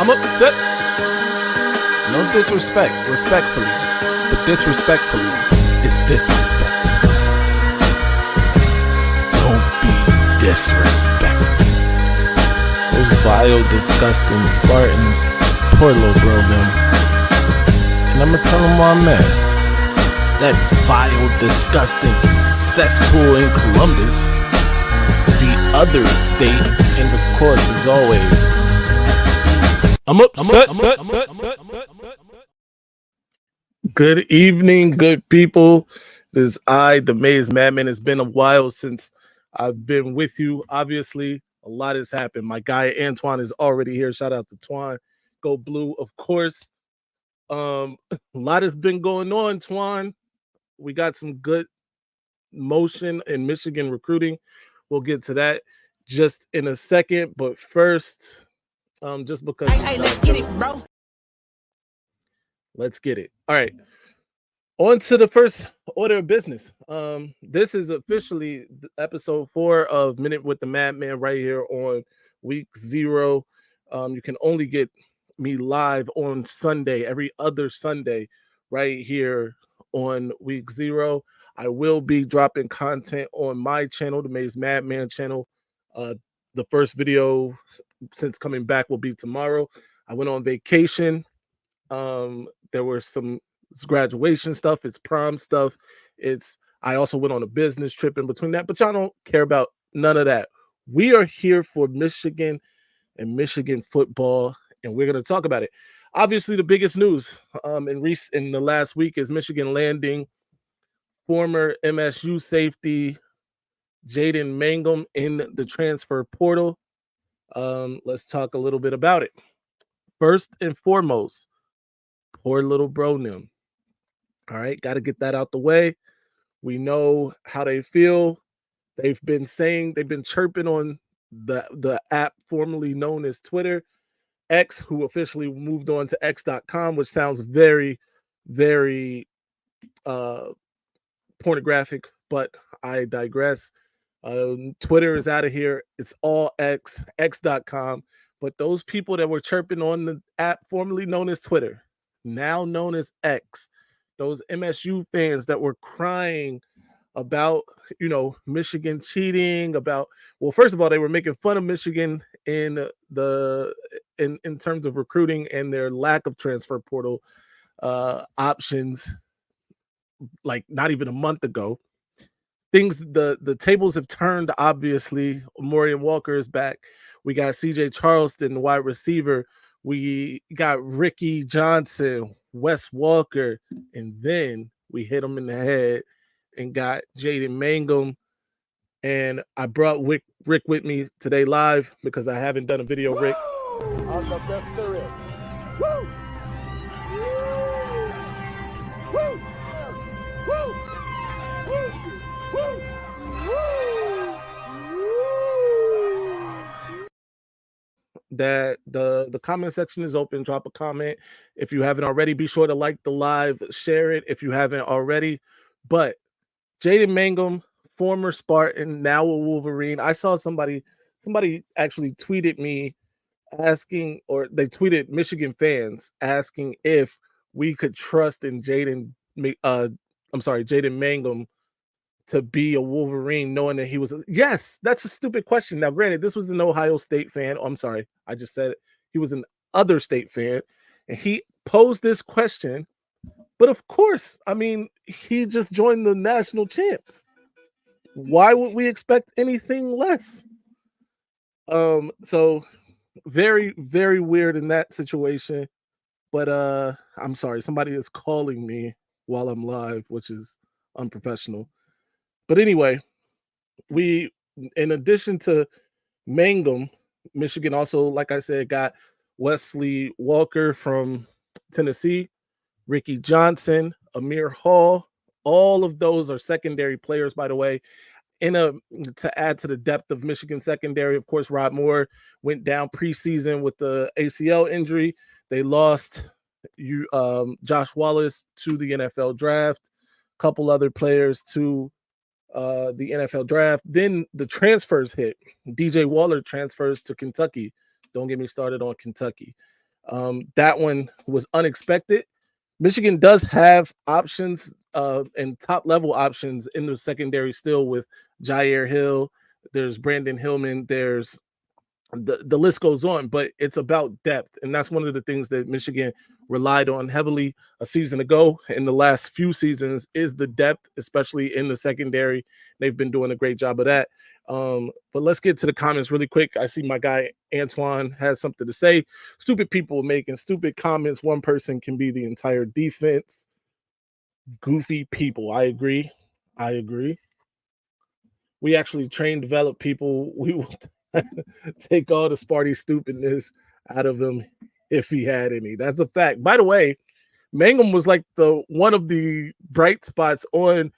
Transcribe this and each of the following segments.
I'm upset. No disrespect, respectfully. But disrespectfully, it's disrespect. Don't be disrespectful. Those vile, disgusting Spartans. Poor little bro, them. And I'ma tell them where I'm at. That vile, disgusting cesspool in Columbus. The other state, and of course, as always, I'm upset. Good evening, good people. This is I, the Maze Madman. It's been a while since I've been with you. Obviously, a lot has happened. My guy Antoine is already here. Shout out to Twan. Go Blue, of course. A lot has been going on, Twan. We got some good motion in Michigan recruiting. We'll get to that just in a second. But first, just because let's get it, bro. Let's get it. All right. On to the first order of business. This is officially episode 4 of Minute with the Madman right here on week 0. You can only get me live on Sunday, every other Sunday, right here on week 0. I will be dropping content on my channel, the Maze Madman channel. The first video since coming back will be tomorrow. I went on vacation. There were some graduation stuff, it's prom stuff. I also went on a business trip in between that, but y'all don't care about none of that. We are here for Michigan and Michigan football, and we're going to talk about it. Obviously, the biggest news in the last week is Michigan landing former MSU safety Jaden Mangham in the transfer portal. Let's talk a little bit about it. First and foremost, poor little bro Nim. All right, got to get that out the way. We know how they feel. They've been chirping on the app formerly known as Twitter, X, who officially moved on to X.com, which sounds very, very pornographic, but I digress. Twitter is out of here. It's all X, X.com. But those people that were chirping on the app formerly known as Twitter, now known as X, those MSU fans that were crying about, Michigan cheating, first of all, they were making fun of Michigan in terms of recruiting and their lack of transfer portal options, like not even a month ago. The tables have turned, obviously. Morian Walker is back. We got CJ Charleston, wide receiver. We got Ricky Johnson, Wes Walker, and then we hit him in the head and got Jaden Mangham. And I brought Rick with me today live because I haven't done a video, Rick. I'm the best there is. Woo! Woo! Woo! Woo! Woo! That the comment section is open. Drop a comment if you haven't already. Be sure to like the live, share it if you haven't already. But Jaden Mangham, former Spartan, now a Wolverine. I saw somebody actually tweeted me asking, or they tweeted Michigan fans asking if we could trust in Jaden Mangham to be a Wolverine, knowing that he was yes, that's a stupid question. Now, granted, this was an Ohio State fan. Oh, I'm sorry, I just said it. He was an other state fan, and he posed this question. But of course, I mean, he just joined the national champs. Why would we expect anything less? So very, very weird in that situation. But I'm sorry, somebody is calling me while I'm live, which is unprofessional. But anyway, in addition to Mangham, Michigan also, like I said, got Wesley Walker from Tennessee, Ricky Johnson, Amir Hall. All of those are secondary players, by the way. To add to the depth of Michigan secondary, of course, Rod Moore went down preseason with the ACL injury. They lost Josh Wallace to the NFL draft, a couple other players to the NFL draft. Then the transfers hit. DJ Waller transfers to Kentucky. Don't get me started on Kentucky. That one was unexpected. Michigan does have options and top level options in the secondary still with Jair Hill. There's Brandon Hillman. There's the list goes on, but it's about depth. And that's one of the things that Michigan relied on heavily a season ago. In the last few seasons is the depth, especially in the secondary. They've been doing a great job of that. But let's get to the comments really quick. I see my guy Antoine has something to say. Stupid people making stupid comments. One person can be the entire defense. Goofy people. I agree. I agree. We actually train, develop people. We will take all the Sparty stupidness out of him if he had any. That's a fact. By the way, Mangham was like the one of the bright spots on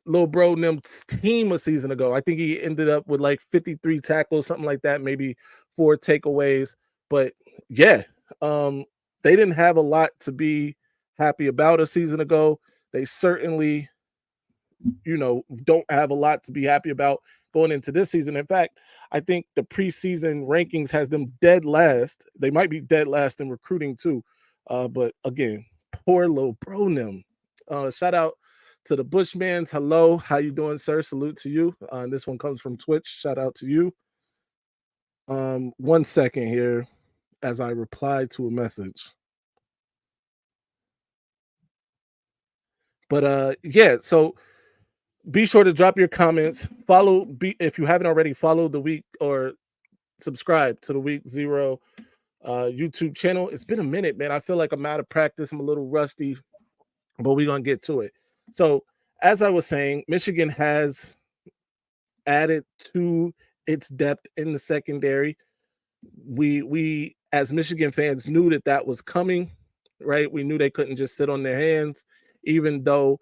Lil Bro Nim's team a season ago. I think he ended up with like 53 tackles, something like that, maybe 4 takeaways. But yeah, they didn't have a lot to be happy about a season ago. They certainly, don't have a lot to be happy about going into this season. In fact, I think the preseason rankings has them dead last. They might be dead last in recruiting too. But again, poor Lil Bro Nim. Shout out to the Bushmans. Hello, how you doing, sir? Salute to you. This one comes from Twitch. Shout out to you. 1 second here as I reply to a message. But yeah, so be sure to drop your comments. If you haven't already, follow the week or subscribe to the Week Zero YouTube channel. It's been a minute, man. I feel like I'm out of practice. I'm a little rusty, but we're gonna get to it. So, as I was saying, Michigan has added to its depth in the secondary. We as Michigan fans knew that was coming, right? We knew they couldn't just sit on their hands, even though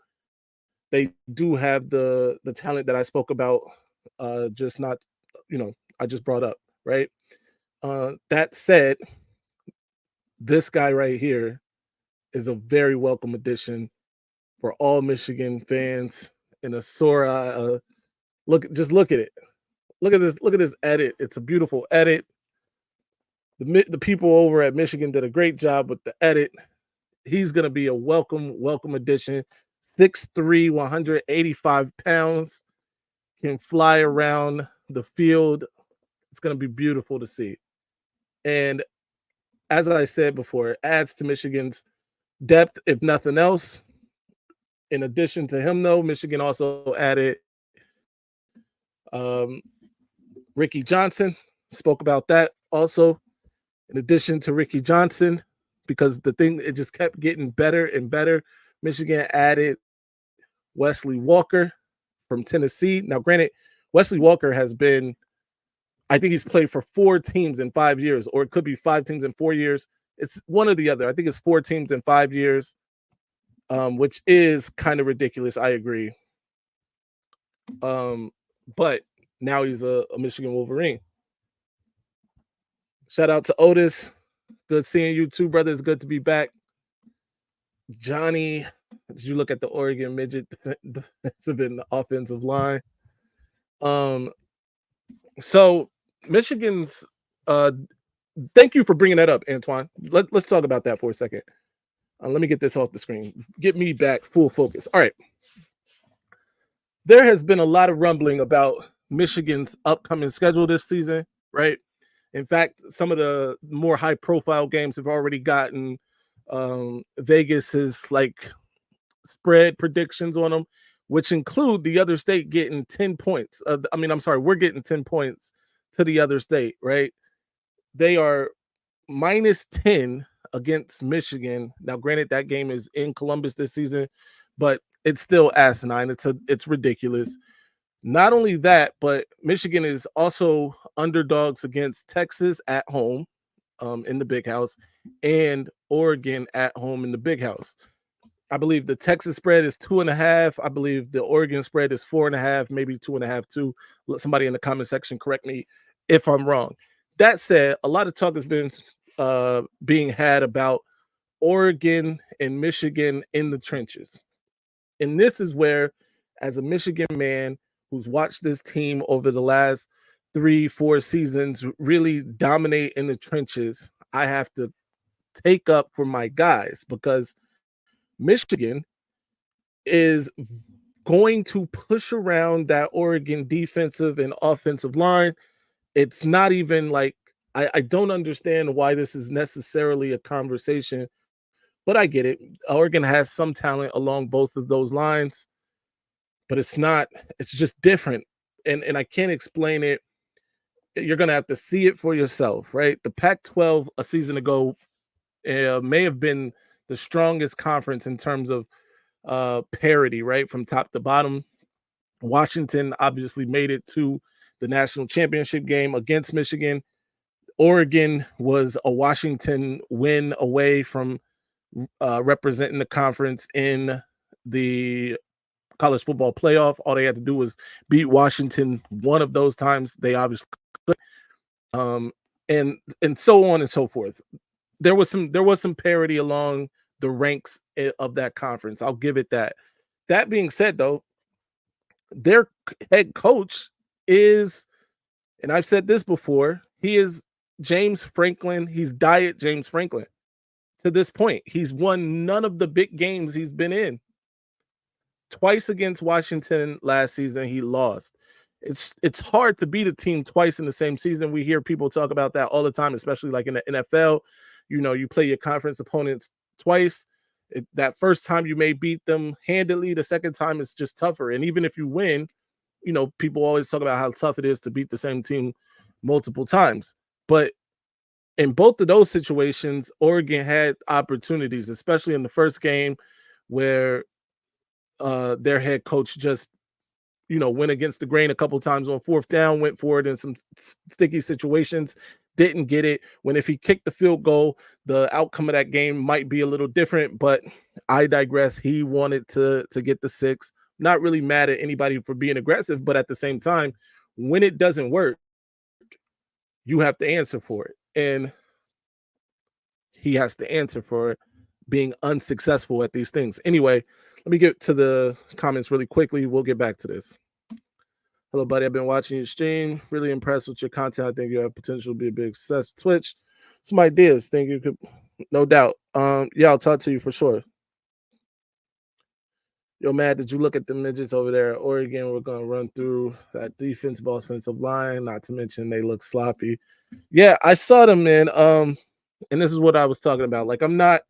they do have the talent that I spoke about, just not, I just brought up, right? That said, this guy right here is a very welcome addition for all Michigan fans. In a Sora, look at it. Look at this edit. It's a beautiful edit. The people over at Michigan did a great job with the edit. He's gonna be a welcome addition. 6'3", 185 pounds, can fly around the field. It's gonna be beautiful to see. And as I said before, it adds to Michigan's depth, if nothing else. In addition to him, though, Michigan also added Ricky Johnson. Spoke about that also. In addition to Ricky Johnson, because it just kept getting better and better. Michigan added Wesley Walker from Tennessee. Now, granted, Wesley Walker I think he's played for 4 teams in 5 years, or it could be 5 teams in 4 years. It's one or the other. I think it's 4 teams in 5 years, which is kind of ridiculous. I agree. But now he's a Michigan Wolverine. Shout out to Otis. Good seeing you too, brother. It's good to be back. Johnny, did you look at the Oregon midget defensive and offensive line? So Michigan's thank you for bringing that up, Antoine. Let's talk about that for a second. Let me get this off the screen. Get me back full focus. All right. There has been a lot of rumbling about Michigan's upcoming schedule this season, right? In fact, some of the more high profile games have already gotten Vegas's like spread predictions on them, which include the other state getting 10 points. We're getting 10 points to the other state, right? They are minus 10 against Michigan. Now, granted, that game is in Columbus this season, but it's still asinine. It's ridiculous. Not only that, but Michigan is also underdogs against Texas at home in the Big House and Oregon at home in the Big House. I believe the Texas spread is 2.5. I believe the Oregon spread is 4.5, maybe 2.5 too. Let somebody in the comment section correct me if I'm wrong. That said, a lot of talk has been being had about Oregon and Michigan in the trenches. And this is where, as a Michigan man who's watched this team over the last 3-4 seasons really dominate in the trenches, I have to take up for my guys because Michigan is going to push around that Oregon defensive and offensive line. It's not even like I don't understand why this is necessarily a conversation, but I get it. Oregon has some talent along both of those lines, but it's not, it's just different. And I can't explain it. You're gonna have to see it for yourself, right? The Pac-12 a season ago may have been the strongest conference in terms of parity, right? From top to bottom. Washington obviously made it to the national championship game against Michigan. Oregon was a Washington win away from representing the conference in the college football playoff. All they had to do was beat Washington one of those times. They obviously could. And so on and so forth. There was some parity along the ranks of that conference. I'll give it that. That being said, though, their head coach is, and I've said this before, he is James Franklin. He's Diet James Franklin. To this point, he's won none of the big games he's been in. Twice against Washington last season, he lost. It's hard to beat a team twice in the same season. We hear people talk about that all the time, especially like in the NFL. You know, you play your conference opponents twice. That first time you may beat them handily. The second time it's just tougher. And even if you win, you know, people always talk about how tough it is to beat the same team multiple times. But in both of those situations, Oregon had opportunities, especially in the first game where their head coach just, you know, went against the grain a couple times on fourth down, went for it in some sticky situations, didn't get it. When if he kicked the field goal, the outcome of that game might be a little different, but I digress. He wanted to get the 6. Not really mad at anybody for being aggressive, but at the same time, when it doesn't work, you have to answer for it. And he has to answer for it being unsuccessful at these things. Anyway, let me get to the comments really quickly. We'll get back to this. Hello, buddy. I've been watching your stream. Really impressed with your content. I think you have potential to be a big success. Twitch, some ideas. Think you could, no doubt. Yeah, I'll talk to you for sure. Yo, Matt, did you look at the midgets over there at Oregon? We're going to run through that defensive offensive line, not to mention they look sloppy. Yeah, I saw them, man. And this is what I was talking about. Like, I'm not,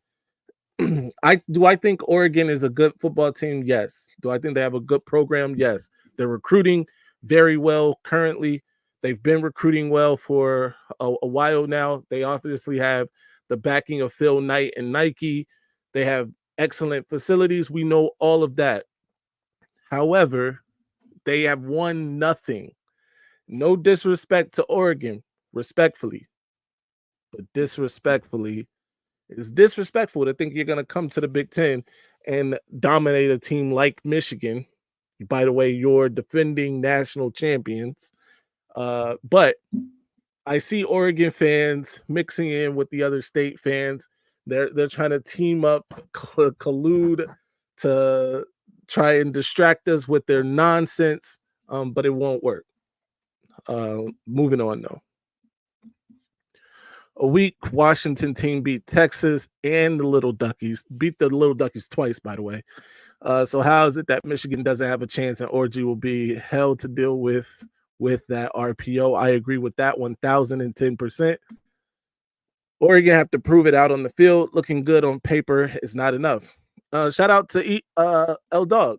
I think Oregon is a good football team? Yes. Do I think they have a good program? Yes. They're recruiting very well currently. They've been recruiting well for a while now. They obviously have the backing of Phil Knight and Nike. They have excellent facilities. We know all of that. However, they have won nothing. No disrespect to Oregon, respectfully. But disrespectfully, it's disrespectful to think you're going to come to the Big Ten and dominate a team like Michigan. By the way, you're defending national champions. But I see Oregon fans mixing in with the other state fans. They're trying to team up, collude to try and distract us with their nonsense, but it won't work. Moving on, though. A weak Washington team beat Texas and the Little Duckies. Beat the Little Duckies twice, by the way. So how is it that Michigan doesn't have a chance and Orgy will be held to deal with that RPO? I agree with that 1,010%. Oregon have to prove it out on the field. Looking good on paper is not enough. Shout out to L Dog.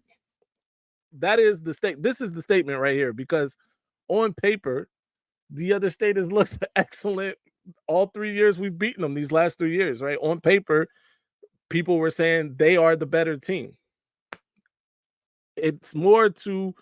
That is the state. This is the statement right here, because on paper, the other state has looked excellent all 3 years we've beaten them, these last 3 years, right? On paper, people were saying they are the better team. It's more to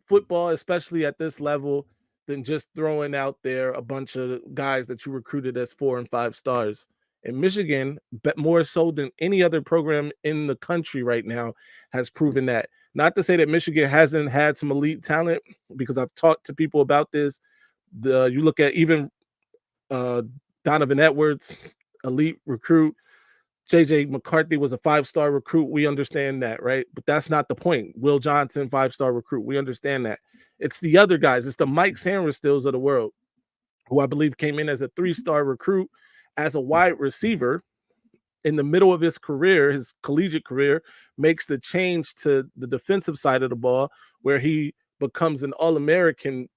football, especially at this level, than just throwing out there a bunch of guys that you recruited as 4 and 5 stars. And Michigan, more so than any other program in the country right now, has proven that. Not to say that Michigan hasn't had some elite talent, because I've talked to people about this. You look at even Donovan Edwards, elite recruit. JJ McCarthy was a 5-star recruit. We understand that, right? But that's not the point. Will Johnson, 5-star recruit. We understand that. It's the other guys. It's the Mike Sainristills of the world, who I believe came in as a 3-star recruit, as a wide receiver, in the middle of his career, his collegiate career, makes the change to the defensive side of the ball, where he becomes an All-American,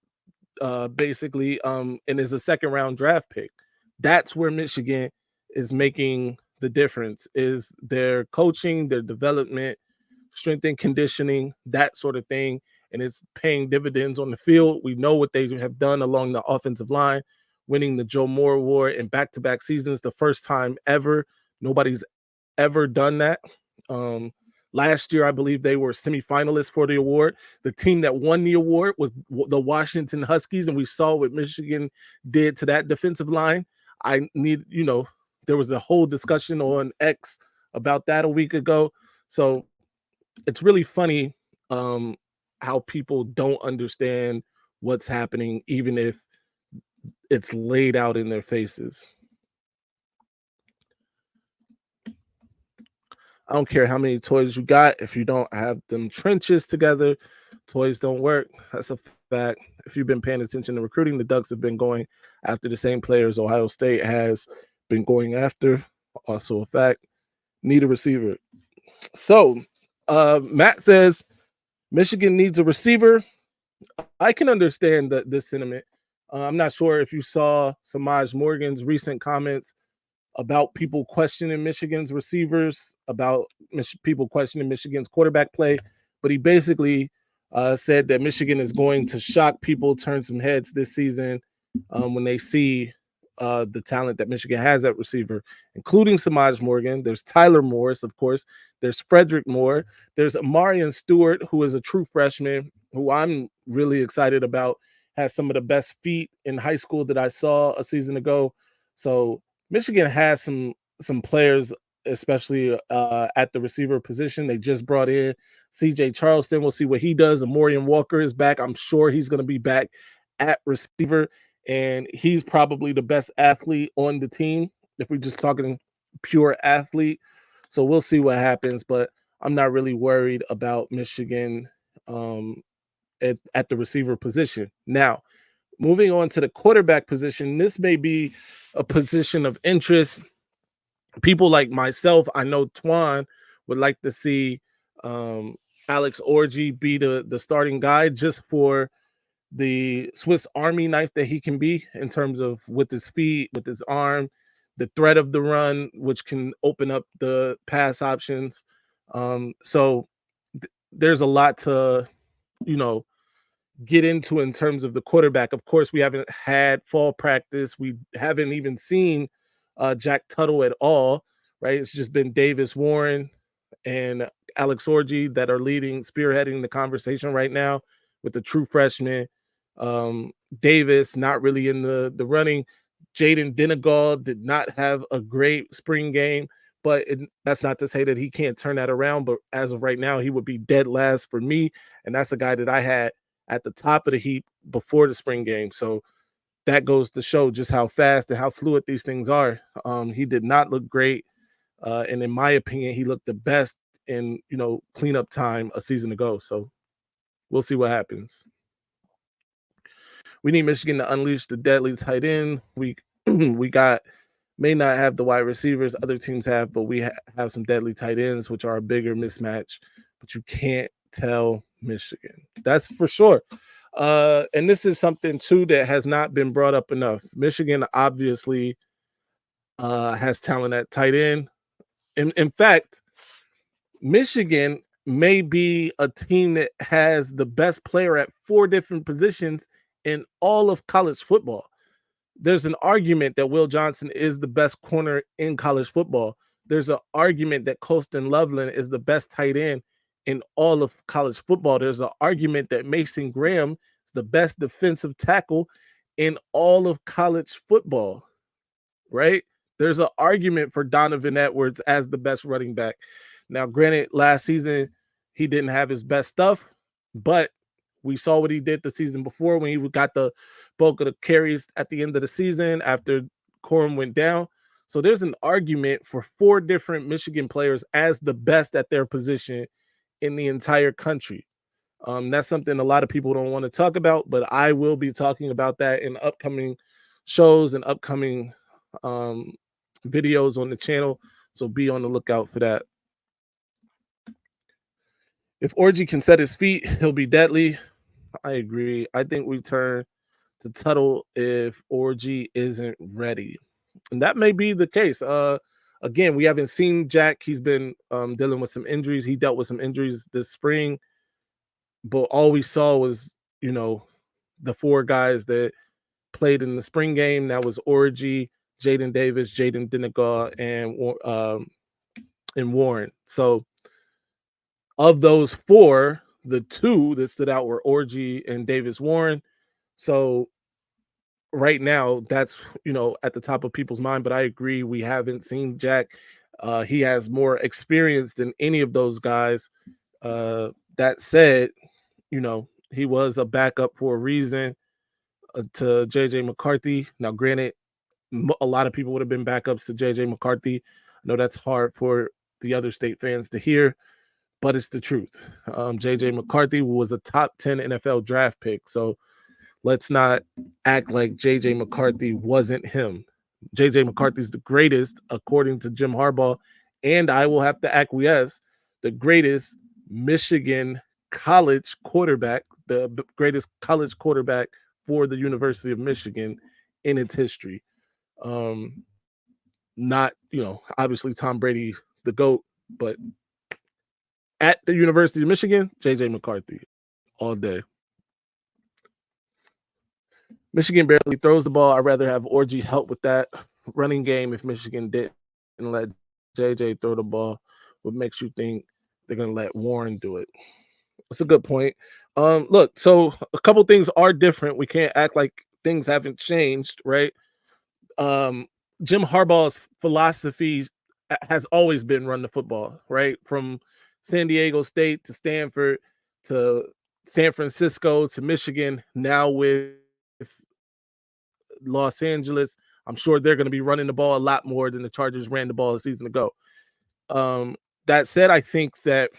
basically, and is a second round draft pick. That's where Michigan is making the difference, is their coaching, their development, strength and conditioning, that sort of thing. And it's paying dividends on the field. We know what they have done along the offensive line, winning the Joe Moore Award in back-to-back seasons, the first time ever. Nobody's ever done that. Um, Last year, I believe they were semifinalists for the award. The team that won the award was the Washington Huskies, and we saw what Michigan did to that defensive line. There was a whole discussion on X about that a week ago. So it's really funny, um, how people don't understand what's happening, even if it's laid out in their faces. I don't care how many toys you got. If you don't have them trenches together, toys don't work. That's a fact. If you've been paying attention to recruiting, the Ducks have been going after the same players Ohio State has been going after. Also a fact. Need a receiver. So, Matt says Michigan needs a receiver. I can understand this sentiment. I'm not sure if you saw Samaj Morgan's recent comments about people questioning Michigan's receivers, about people questioning Michigan's quarterback play, but he basically said that Michigan is going to shock people, turn some heads this season when they see the talent that Michigan has at receiver, including Samaj Morgan. There's Tyler Morris, of course. There's Frederick Moore. There's Amarian Stewart, who is a true freshman, who I'm really excited about, has some of the best feet in high school that I saw a season ago. So Michigan has some players, especially at the receiver position. They just brought in CJ Charleston. We'll see what he does. Amorian Walker is back. I'm sure he's going to be back at receiver, and he's probably the best athlete on the team if we're just talking pure athlete. So we'll see what happens, but I'm not really worried about Michigan at the receiver position. Now, moving on to the quarterback position, this may be a position of interest. People like myself, I know Twan would like to see Alex Orji be the starting guy, just for the Swiss Army knife that he can be in terms of with his feet, with his arm, the threat of the run, which can open up the pass options. So there's a lot to, you know, get into in terms of the quarterback. Of course, we haven't had fall practice. We haven't even seen Jack Tuttle at all, right? It's just been Davis Warren and Alex Orji that are spearheading the conversation right now with the true freshman. Davis not really in the running. Jaden Mangham did not have a great spring game, but that's not to say that he can't turn that around. But as of right now, he would be dead last for me, and that's a guy that I had at the top of the heap before the spring game. So that goes to show just how fast and how fluid these things are. He did not look great, and in my opinion, he looked the best in cleanup time a season ago. So we'll see what happens. We need Michigan to unleash the deadly tight end. We may not have the wide receivers other teams have, but we have some deadly tight ends, which are a bigger mismatch. But you can't tell Michigan. That's for sure. And this is something too that has not been brought up enough. Michigan obviously has talent at tight end. In fact, Michigan may be a team that has the best player at 4 different positions in all of college football. There's an argument that Will Johnson is the best corner in college football. There's an argument that Colston Loveland is the best tight end in all of college football. There's an argument that Mason Graham is the best defensive tackle in all of college football, right? There's an argument for Donovan Edwards as the best running back. Now, granted, last season he didn't have his best stuff, but we saw what he did the season before when he got the bulk of the carries at the end of the season after Corum went down. So there's an argument for 4 different Michigan players as the best at their position in the entire country. That's something a lot of people don't want to talk about, but I will be talking about that in upcoming shows and upcoming videos on the channel. So be on the lookout for that. If Orgy can set his feet, he'll be deadly. I agree. I think we turn to Tuttle if Orgy isn't ready. And that may be the case. Again, we haven't seen Jack. He's been dealing with some injuries. He dealt with some injuries this spring, but all we saw was, you know, the four guys that played in the spring game. That was Orgy, Jaden Davis, Jaden Dinegal, and Warren. So of those four, the two that stood out were Orgy and Davis Warren. So right now, that's, at the top of people's mind. But I agree, we haven't seen Jack. He has more experience than any of those guys. That said, he was a backup for a reason to JJ McCarthy. Now, granted, a lot of people would have been backups to JJ McCarthy. I know that's hard for the other state fans to hear, but it's the truth. JJ McCarthy was a top 10 NFL draft pick. So let's not act like JJ McCarthy wasn't him. JJ McCarthy's the greatest, according to Jim Harbaugh, and I will have to acquiesce, the greatest Michigan college quarterback, the greatest college quarterback for the University of Michigan in its history. Not, obviously Tom Brady is the GOAT, but at the University of Michigan, JJ McCarthy all day. Michigan barely throws the ball. I'd rather have Orgy help with that running game. If Michigan didn't let JJ throw the ball, what makes you think they're going to let Warren do it? That's a good point. Look, so a couple things are different. We can't act like things haven't changed, right? Jim Harbaugh's philosophy has always been run the football, right? From San Diego State to Stanford to San Francisco to Michigan, now with Los Angeles. I'm sure they're going to be running the ball a lot more than the Chargers ran the ball a season ago. That said, I think that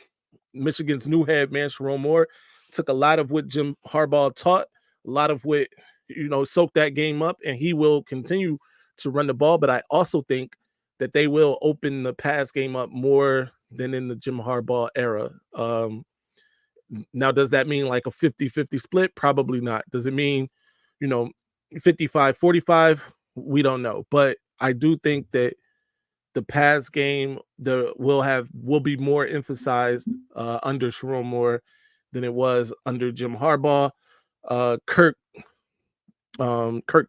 Michigan's new head man, Sharon Moore, took a lot of what Jim Harbaugh taught, a lot of what, soaked that game up, and he will continue to run the ball. But I also think that they will open the pass game up more than in the Jim Harbaugh era. Now, does that mean like a 50-50 split? Probably not. Does it mean, 55-45? We don't know. But I do think that the pass game will be more emphasized under Sharon Moore than it was under Jim Harbaugh. Kirk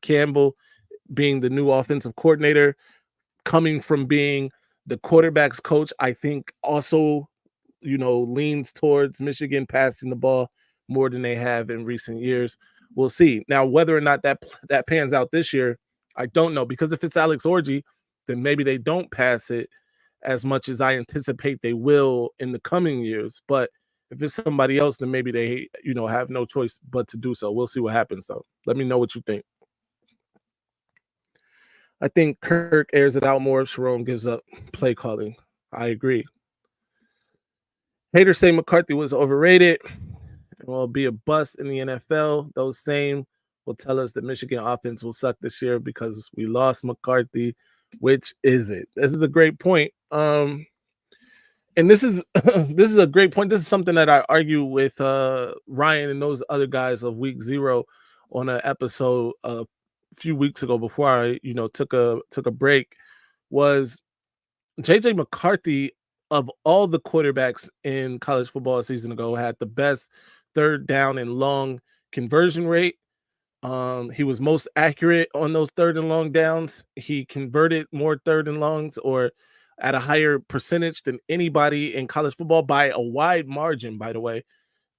Campbell being the new offensive coordinator, coming from being the quarterback's coach, I think also, leans towards Michigan passing the ball more than they have in recent years. We'll see. Now, whether or not that pans out this year, I don't know, because if it's Alex Orgy, then maybe they don't pass it as much as I anticipate they will in the coming years. But if it's somebody else, then maybe they, have no choice but to do so. We'll see what happens, though. Let me know what you think. I think Kirk airs it out more if Sharon gives up play calling. I agree. Haters say McCarthy was overrated and will be a bust in the NFL. Those same will tell us that Michigan offense will suck this year because we lost McCarthy. Which is it? This is a great point. And this is this is a great point. This is something that I argue with Ryan and those other guys of Week 0 on an episode a few weeks ago before I, took a break. Was JJ McCarthy, of all the quarterbacks in college football a season ago, had the best third down and long conversion rate. He was most accurate on those third and long downs. He converted more third and longs or at a higher percentage than anybody in college football by a wide margin, by the way,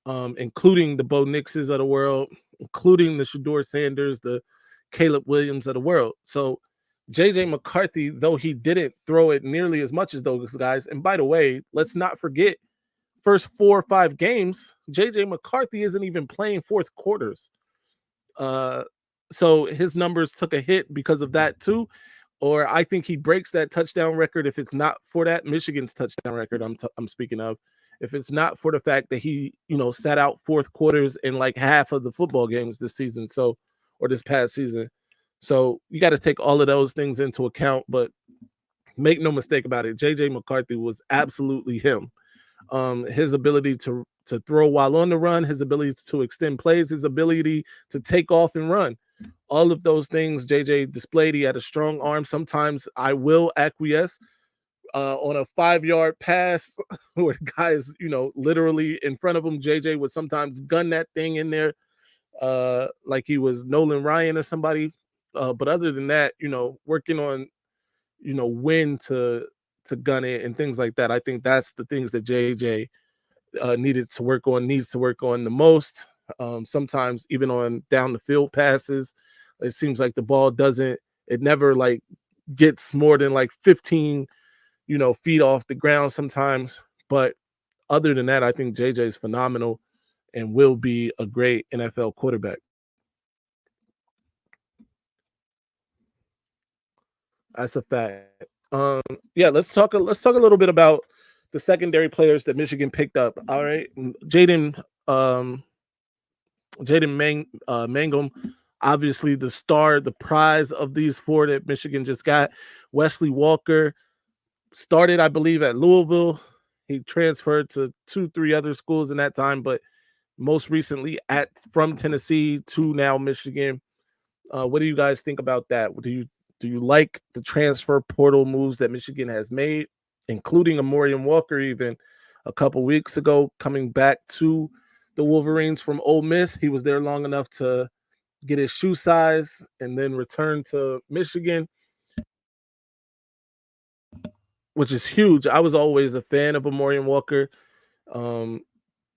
including the Bo Nixes of the world, including the Shedeur Sanders, the Caleb Williams of the world. So JJ McCarthy, though he didn't throw it nearly as much as those guys, and by the way, let's not forget, first 4 or 5 games, JJ McCarthy isn't even playing fourth quarters. So his numbers took a hit because of that too. Or I think he breaks that touchdown record if it's not for that Michigan's touchdown record I'm speaking of. If it's not for the fact that he, sat out fourth quarters in like half of the football games this season, or this past season. So you got to take all of those things into account. But Make no mistake about it, JJ McCarthy was absolutely him. His ability to throw while on the run, his ability to extend plays, his ability to take off and run. All of those things JJ displayed. He had a strong arm. Sometimes I will acquiesce on a 5 yard pass where the guy is, literally in front of him. JJ would sometimes gun that thing in there like he was Nolan Ryan or somebody. But other than that, working on, when to gun it and things like that. I think that's the things that JJ needs to work on the most. Sometimes even on down the field passes, it seems like the ball doesn't. It never like gets more than like 15, feet off the ground sometimes. But other than that, I think JJ is phenomenal and will be a great NFL quarterback. That's a fact. Yeah, let's talk a little bit about the secondary players that Michigan picked up. All right, um, Mangum, obviously the star, the prize of these four that Michigan just got. Wesley Walker started, I believe, at Louisville. He transferred to 2, 3 other schools in that time, but most recently at from Tennessee to now Michigan. What do you guys think about that? Do you like the transfer portal moves that Michigan has made, including Amorian Walker even a couple weeks ago coming back to the Wolverines from Ole Miss? He was there long enough to get his shoe size and then return to Michigan, which is huge. I was always a fan of Amorian Walker. Um,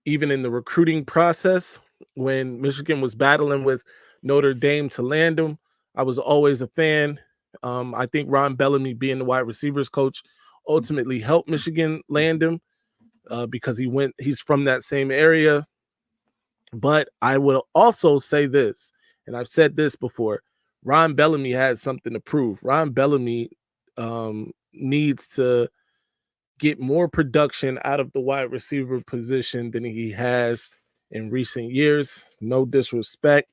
Even in the recruiting process, when Michigan was battling with Notre Dame to land him, I was always a fan. I think Ron Bellamy, being the wide receivers coach, ultimately helped Michigan land him because he's from that same area. But I will also say this, and I've said this before: Ron Bellamy has something to prove. Ron Bellamy needs to get more production out of the wide receiver position than he has in recent years. No disrespect,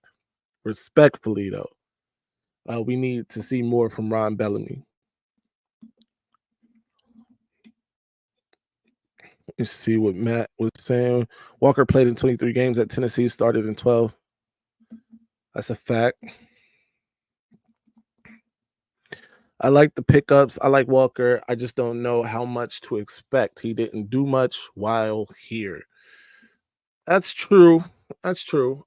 respectfully though, we need to see more from Ron Bellamy. Let's see what Matt was saying. Walker played in 23 games at Tennessee, started in 12. That's a fact. I like the pickups. I like Walker. I just don't know how much to expect. He didn't do much while here. That's true. That's true.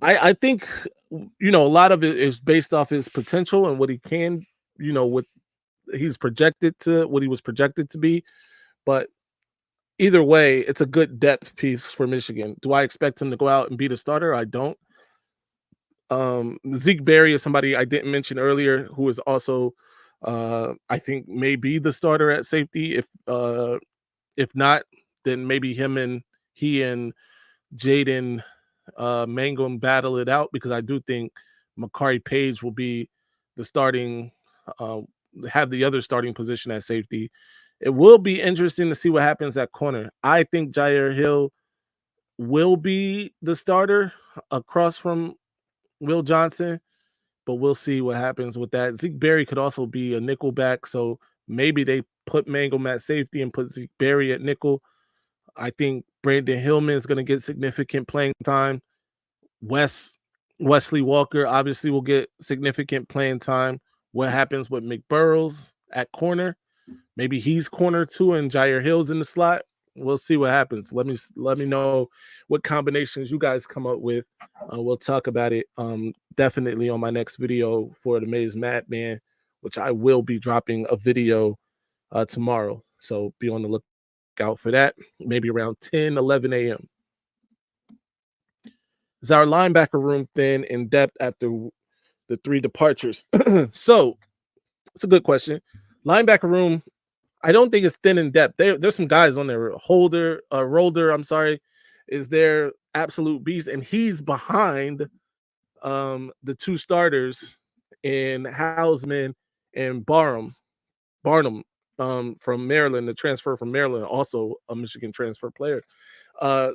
I think a lot of it is based off his potential and what he can, what he was projected to be. But either way, it's a good depth piece for Michigan. Do I expect him to go out and be the starter? I don't. Zeke Berry is somebody I didn't mention earlier, who is also, I think, maybe the starter at safety. If not, then maybe he and Jaden Mangham battle it out, because I do think Makari Page will be the starting, uh, have the other starting position at safety. It will be interesting to see what happens at corner. I think Jair Hill will be the starter across from Will Johnson, but we'll see what happens with that. Zeke Berry could also be a nickel back, so maybe they put Mangum at safety and put Zeke Berry at nickel. I think Brandon Hillman is going to get significant playing time. Wesley Walker obviously will get significant playing time. What happens with McBurrows at corner? Maybe he's corner too, and Jair Hill's in the slot. We'll see what happens. Let me know what combinations you guys come up with. We'll talk about it definitely on my next video for the Maze Madman, which I will be dropping a video tomorrow. So be on the lookout for that. Maybe around 10, 11 a.m. Is our linebacker room thin in depth after the 3 departures? So it's a good question. Linebacker room, I don't think it's thin in depth. There's some guys on there. Rolder, I'm sorry, is their absolute beast, and he's behind the 2 starters in Hausman and Barnum from Maryland, the transfer from Maryland, also a Michigan transfer player.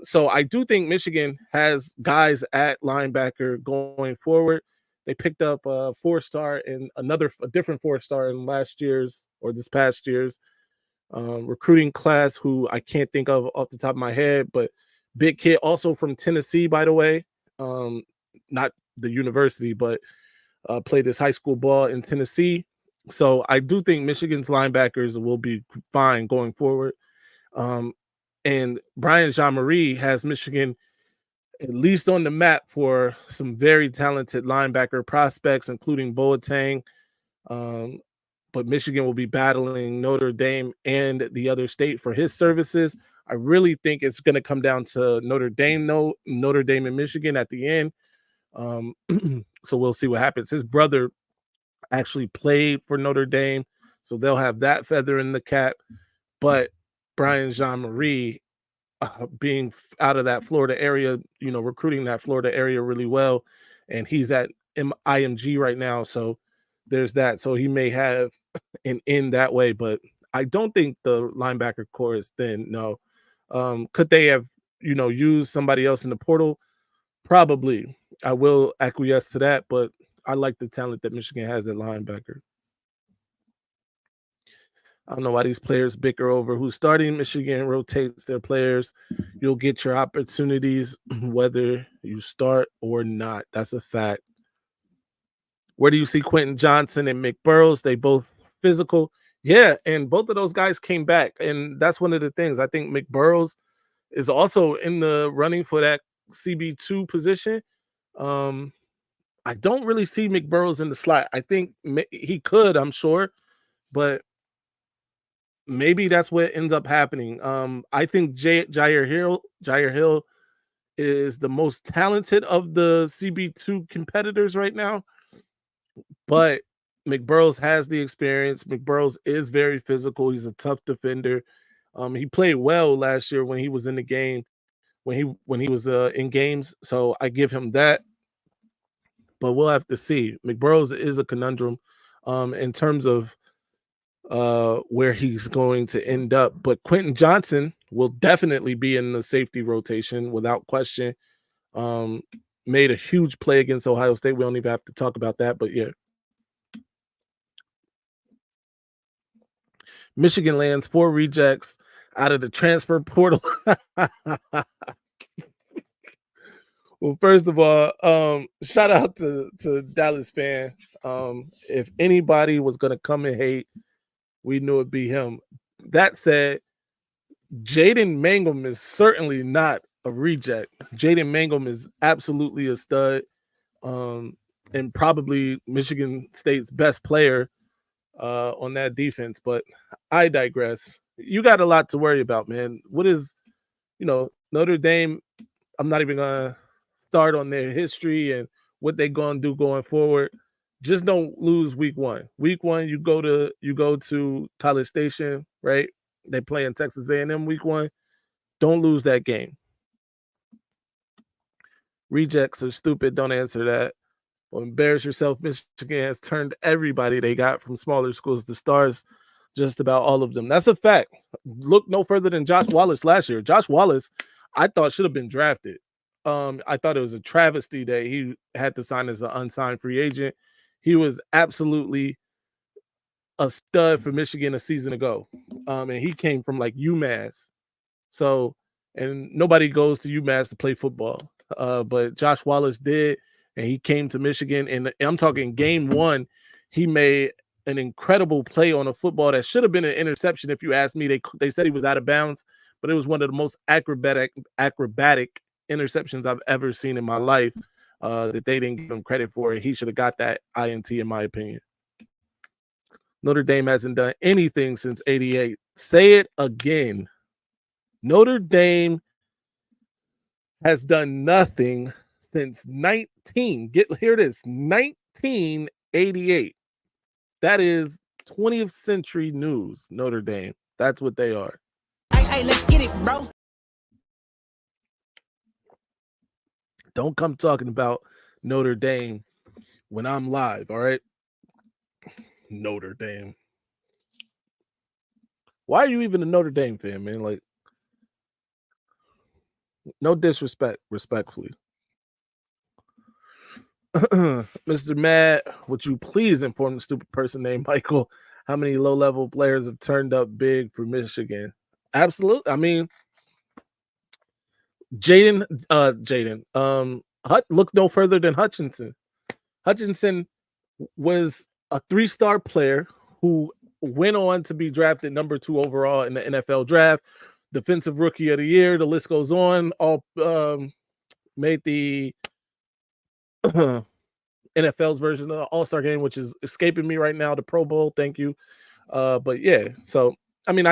So I do think Michigan has guys at linebacker going forward. They picked up a 4-star and a different 4-star in last year's or this past year's recruiting class, who I can't think of off the top of my head, but big kid, also from Tennessee, by the way. Um, Not the university, but played his high school ball in Tennessee. So I do think Michigan's linebackers will be fine going forward. Um, and Brian Jean-Marie has Michigan at least on the map for some very talented linebacker prospects, including Boateng. Um, but Michigan will be battling Notre Dame and the other state for his services. I really think it's going to come down to Notre Dame, Notre Dame and Michigan at the end. Um, so we'll see what happens. His brother actually played for Notre Dame, so they'll have that feather in the cap. But Brian Jean-Marie, being out of that Florida area, recruiting that Florida area really well, and he's at IMG right now, so there's that. So he may have an in that way, but I don't think the linebacker core is thin. No. Could they have, used somebody else in the portal? Probably. I will acquiesce to that, but I like the talent that Michigan has at linebacker. I don't know why these players bicker over who's starting. Michigan rotates their players. You'll get your opportunities whether you start or not. That's a fact. Where do you see Quentin Johnson and Mick Burrows? They both physical. Yeah, and both of those guys came back. And that's one of the things. I think Mick Burrows is also in the running for that CB2 position. Um, I don't really see Mick Burrows in the slot. I think he could, I'm sure, but maybe that's what ends up happening. I think Jair Hill is the most talented of the CB2 competitors right now, but McBurrows has the experience. McBurrows is very physical. He's a tough defender. He played well last year when he was in the game, when he was in games. So I give him that, but we'll have to see. McBurrows is a conundrum in terms of where he's going to end up. But Quentin Johnson will definitely be in the safety rotation without question. Um, Made a huge play against Ohio State. We don't even have to talk about that, but yeah. Michigan lands 4 rejects out of the transfer portal. Well, first of all, shout out to Dallas fan. If anybody was gonna come and hate, we knew it'd be him. That said, Jaden Mangham is certainly not a reject. Jaden Mangham is absolutely a stud, and probably Michigan State's best player on that defense. But I digress. You got a lot to worry about, man. What is, Notre Dame? I'm not even gonna start on their history and what they're gonna do going forward. Just don't lose week one. Week one, you go to College Station, right? They play in Texas A&M week one. Don't lose that game. Rejects are stupid. Don't answer that. Well, embarrass yourself. Michigan has turned everybody they got from smaller schools to stars, just about all of them. That's a fact. Look no further than Josh Wallace last year. Josh Wallace, I thought should have been drafted. I thought it was a travesty that he had to sign as an unsigned free agent. He was absolutely a stud for Michigan a season ago. And he came from like UMass. So, and nobody goes to UMass to play football. But Josh Wallace did, and he came to Michigan. And I'm talking game one, he made an incredible play on a football that should have been an interception. If you ask me, they said he was out of bounds, but it was one of the most acrobatic interceptions I've ever seen in my life. That they didn't give him credit for. He should have got that INT, in my opinion. Notre Dame hasn't done anything since '88. Say it again. Notre Dame has done nothing since 1988. That is 20th century news, Notre Dame. That's what they are. Hey, let's get it, bro. Don't come talking about Notre Dame when I'm live, all right? Notre Dame. Why are you even a Notre Dame fan, man? Like, no disrespect, respectfully. Mr. Matt, would you please inform the stupid person named Michael how many low level players have turned up big for Michigan? Absolutely. I mean, Jaden. Look no further than Hutchinson. Hutchinson was a 3-star player who went on to be drafted number 2 overall in the NFL draft, defensive rookie of the year. The list goes on. All made the NFL's version of the All-Star game, which is escaping me right now. The Pro Bowl. Thank you. But yeah, so I mean,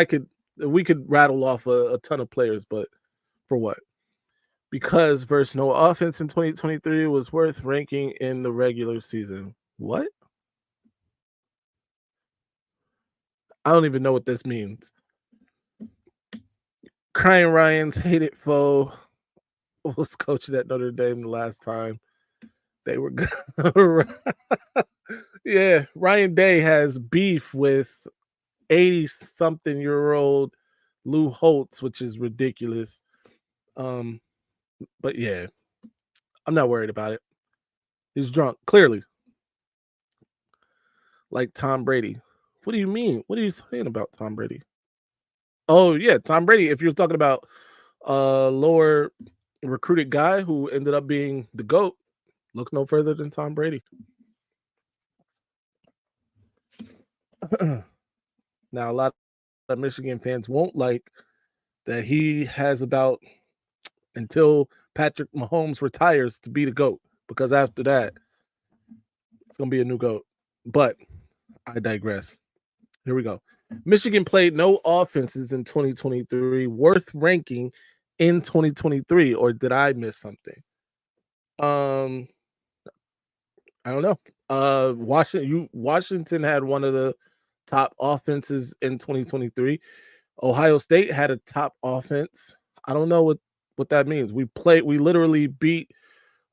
we could rattle off a ton of players, but for what? Because versus no offense in 2023 was worth ranking in the regular season. What? I don't even know what this means. Crying Ryan's hated foe was coaching at Notre Dame the last time they were good. Yeah, Ryan Day has beef with 80 something year old Lou Holtz, which is ridiculous. But yeah, I'm not worried about it. He's drunk, clearly. Like Tom Brady. What do you mean? What are you saying about Tom Brady? Oh yeah, Tom Brady. If you're talking about lower recruited guy who ended up being the GOAT, look no further than Tom Brady. Now, a lot of Michigan fans won't like that he has about until Patrick Mahomes retires to be the GOAT, because after that, it's going to be a new GOAT. But I digress. Here we go. Michigan played no offenses in 2023 worth ranking in 2023, or did I miss something? Um, I don't know. Washington had one of the top offenses in 2023. Ohio State had a top offense. I don't know what that means. We literally beat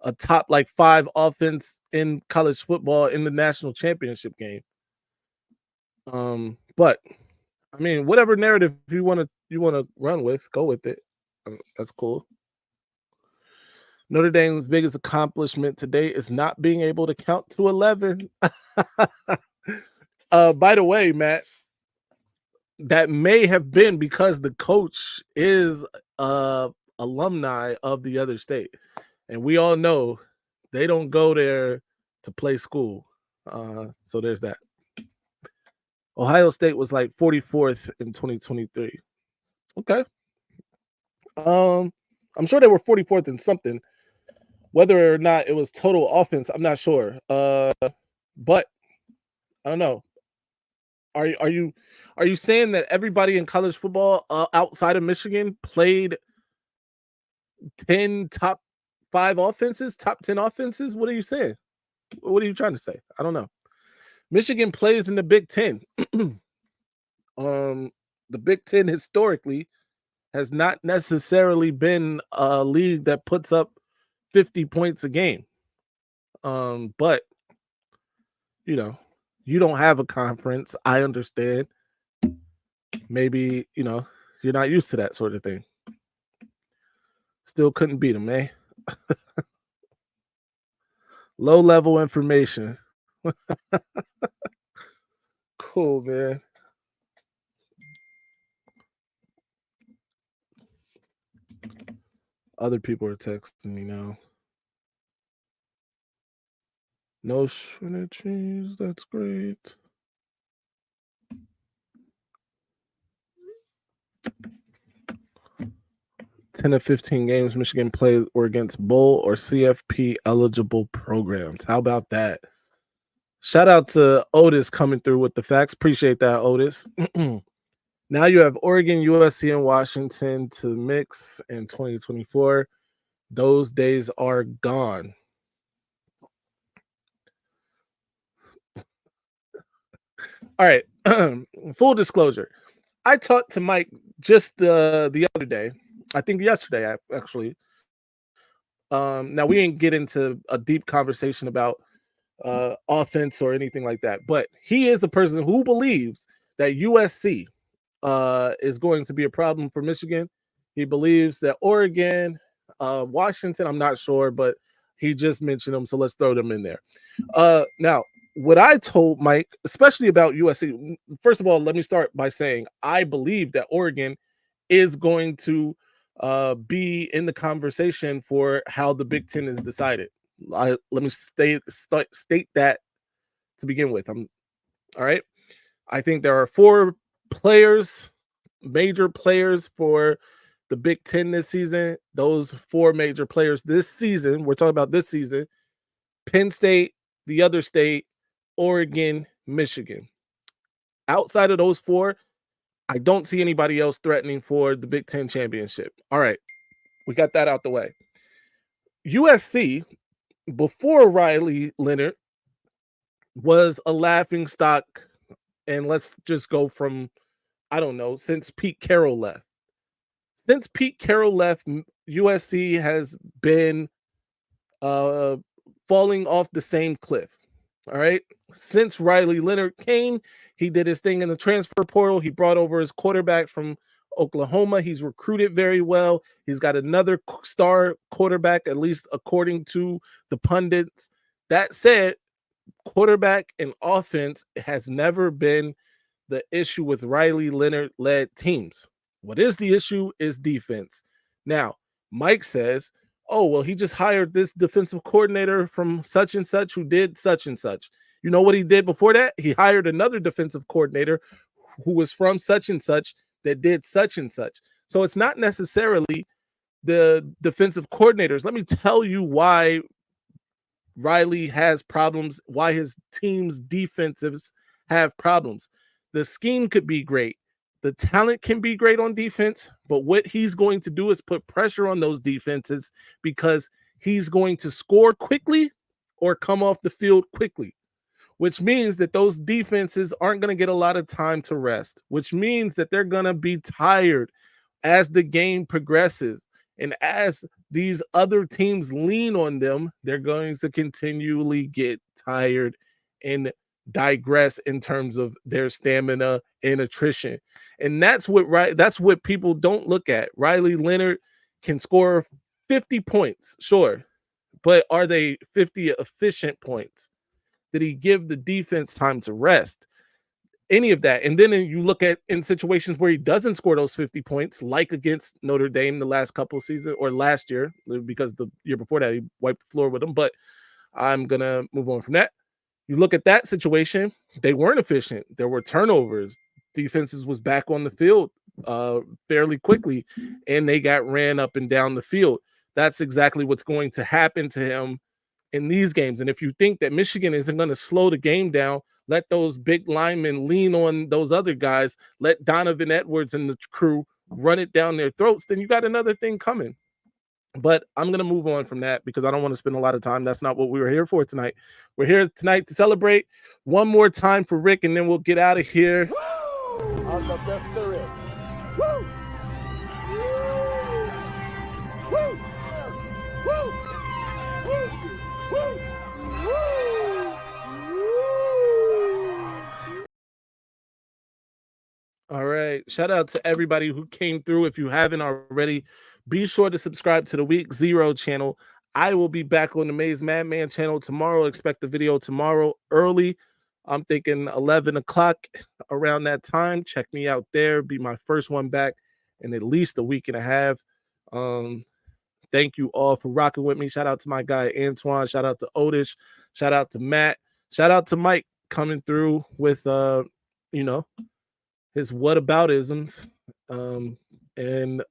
a top like 5 offense in college football in the national championship game. But I mean, whatever narrative you want to run with, go with it. That's cool. Notre Dame's biggest accomplishment today is not being able to count to 11. By the way, Matt, that may have been because the coach is alumni of the other state, and we all know they don't go there to play school. So there's that. Ohio State was like 44th in 2023. Okay. I'm sure they were 44th in something. Whether or not it was total offense, I'm not sure. But I don't know. Are you saying that everybody in college football outside of Michigan played 10 top 5 offenses, top 10 offenses? What are you saying? What are you trying to say? I don't know. Michigan plays in the Big Ten. The Big Ten historically has not necessarily been a league that puts up 50 points a game. But you don't have a conference. I understand. Maybe, you're not used to that sort of thing. Still couldn't beat them, eh? Low level information. Cool, man. Other people are texting me now. No shredded cheese. That's great. Ten of 15 games Michigan played were against bowl or CFP eligible programs. How about that? Shout out to Otis coming through with the facts. Appreciate that, Otis. Now you have Oregon, USC, and Washington to mix in 2024. Those days are gone. All right. Full disclosure. I talked to Mike just the other day. I think yesterday, actually. Now we didn't get into a deep conversation about offense or anything like that, but he is a person who believes that USC is going to be a problem for Michigan. He believes that Oregon, Washington, I'm not sure, but He just mentioned them, so let's throw them in there. Now, what I told Mike, especially about USC, first of all, let me start by saying I believe that Oregon is going to be in the conversation for how the Big Ten is decided. Let me state that to begin with. All right. I think there are four players, major players for the Big Ten this season. Those four major players this season, we're talking about this season: Penn State, the other state, Oregon, Michigan. Outside of those four, I don't see anybody else threatening for the Big Ten championship. All right, we got that out the way. USC, before Riley Leonard, was a laughing stock. And let's just go from, I don't know, since Pete Carroll left. Since Pete Carroll left, USC has been uh, falling off the same cliff. All right. Since Riley Leonard came, he did his thing in the transfer portal. He brought over his quarterback from Oklahoma. He's recruited very well. He's got another star quarterback, at least according to the pundits. That said, quarterback and offense has never been the issue with Riley Leonard led teams. What is the issue is defense. Now, Mike says, oh, well, he just hired this defensive coordinator from such and such who did such and such. You know what he did before that? He hired another defensive coordinator who was from such and such that did such and such. So it's not necessarily the defensive coordinators. Let me tell you why Riley has problems, why his team's defensives have problems. The scheme could be great. The talent can be great on defense, but what he's going to do is put pressure on those defenses because he's going to score quickly or come off the field quickly, which means that those defenses aren't going to get a lot of time to rest, which means that they're going to be tired as the game progresses. And as these other teams lean on them, they're going to continually get tired and digress in terms of their stamina and attrition. And that's what people don't look at. Riley Leonard can score 50 points, sure, but are they 50 efficient points? Did he give the defense time to rest? Any of that. And then you look at in situations where he doesn't score those 50 points, like against Notre Dame the last couple of seasons or last year, because the year before that he wiped the floor with them. But I'm going to move on from that. You look at that situation, they weren't efficient. There were turnovers. Defenses was back on the field fairly quickly, and they got ran up and down the field. That's exactly what's going to happen to him in these games. And if you think that Michigan isn't going to slow the game down, let those big linemen lean on those other guys, let Donovan Edwards and the crew run it down their throats, then you got another thing coming. But I'm going to move on from that because I don't want to spend a lot of time. That's not what we were here for tonight. We're here tonight to celebrate one more time for Rick, and then we'll get out of here. I'm the best there is. Woo! Woo! Woo! Woo! Woo! All right. Shout out to everybody who came through. If you haven't already, be sure to subscribe to the Week Zero channel. I will be back on the Maze Madman channel tomorrow. Expect the video tomorrow early. I'm thinking 11 o'clock around that time. Check me out there. Be my first one back in at least a week and a half. Thank you all for rocking with me. Shout out to my guy Antoine. Shout out to Otis. Shout out to Matt. Shout out to Mike coming through with his whataboutisms and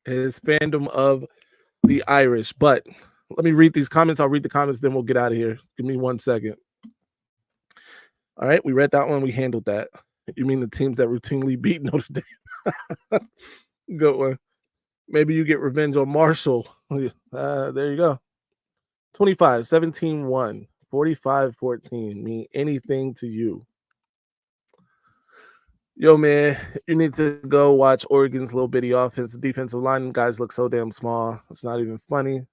his fandom of the Irish. But let me read these comments. I'll read the comments, then we'll get out of here. Give me 1 second. All right, we read that one. We handled that. You mean the teams that routinely beat Notre Dame? Good one. Maybe you get revenge on Marshall. There you go. 25, 17, 1, 45, 14. Mean anything to you. Yo, man, you need to go watch Oregon's little bitty offense. Defensive line guys look so damn small. It's not even funny.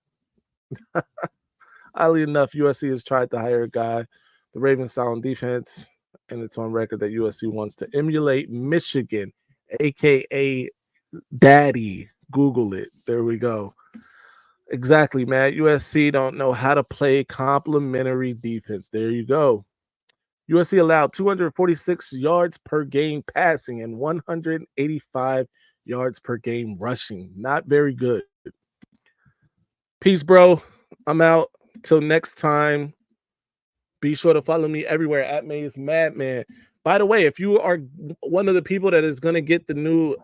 Oddly enough, USC has tried to hire a guy. The Ravens sound defense, and it's on record that USC wants to emulate Michigan, a.k.a. Daddy. Google it. There we go. Exactly, man. USC don't know how to play complementary defense. There you go. USC allowed 246 yards per game passing and 185 yards per game rushing. Not very good. Peace, bro. I'm out. Till next time. Be sure to follow me everywhere at Maze Madman. By the way, if you are one of the people that is going to get the new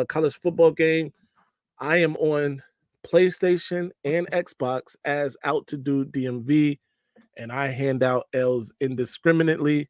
college football game, I am on PlayStation and Xbox as Out to Do DMV, and I hand out L's indiscriminately.